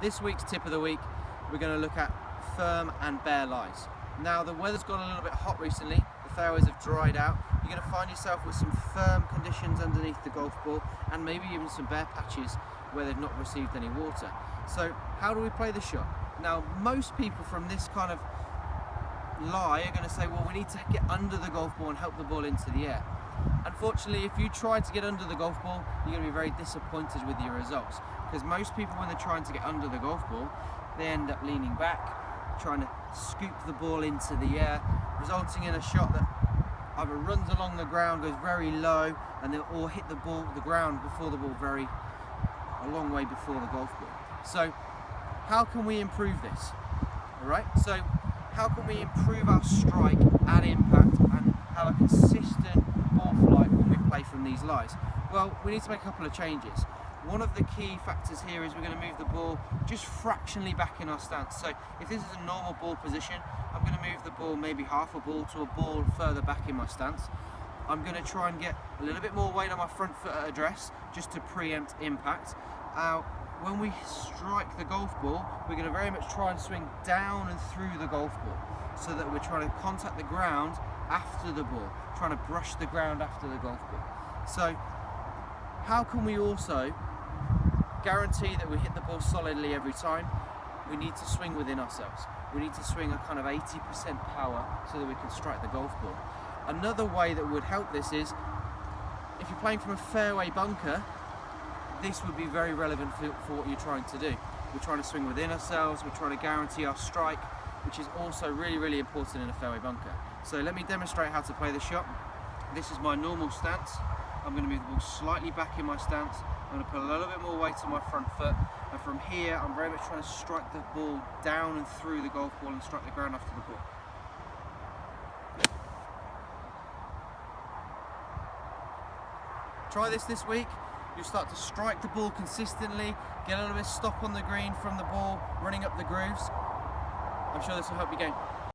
This week's tip of the week, we're going to look at firm and bare lies. Now the weather's got a little bit hot recently, the fairways have dried out, you're going to find yourself with some firm conditions underneath the golf ball and maybe even some bare patches where they've not received any water. So how do we play the shot? Now most people from this kind of lie are going to say, well, we need to get under the golf ball and help the ball into the air. Unfortunately, if you try to get under the golf ball, you're going to be very disappointed with your results, because most people, when they're trying to get under the golf ball, they end up leaning back, trying to scoop the ball into the air, resulting in a shot that either runs along the ground, goes very low, and then or hit the ground before the ball, a long way before the golf ball. So how can we improve this? All right, so how can we improve our strike at impact and have a consistent ball flight when we play from these lies? Well, we need to make a couple of changes. One of the key factors here is we're going to move the ball just fractionally back in our stance. So if this is a normal ball position, I'm going to move the ball maybe half a ball to a ball further back in my stance. I'm going to try and get a little bit more weight on my front foot at address just to preempt impact. When we strike the golf ball, we're going to very much try and swing down and through the golf ball, so that we're trying to contact the ground after the ball, trying to brush the ground after the golf ball. So how can we also guarantee that we hit the ball solidly every time? We need to swing within ourselves. We need to swing a kind of 80% power so that we can strike the golf ball. Another way that would help this is, if you're playing from a fairway bunker, this would be very relevant for what you're trying to do. We're trying to swing within ourselves, we're trying to guarantee our strike, which is also really, really important in a fairway bunker. So let me demonstrate how to play the shot. This is my normal stance. I'm going to move the ball slightly back in my stance. I'm going to put a little bit more weight on my front foot, and from here I'm very much trying to strike the ball down and through the golf ball and strike the ground after the ball. Try this week. You'll start to strike the ball consistently, get a little bit of stop on the green from the ball, running up the grooves. I'm sure this will help your game.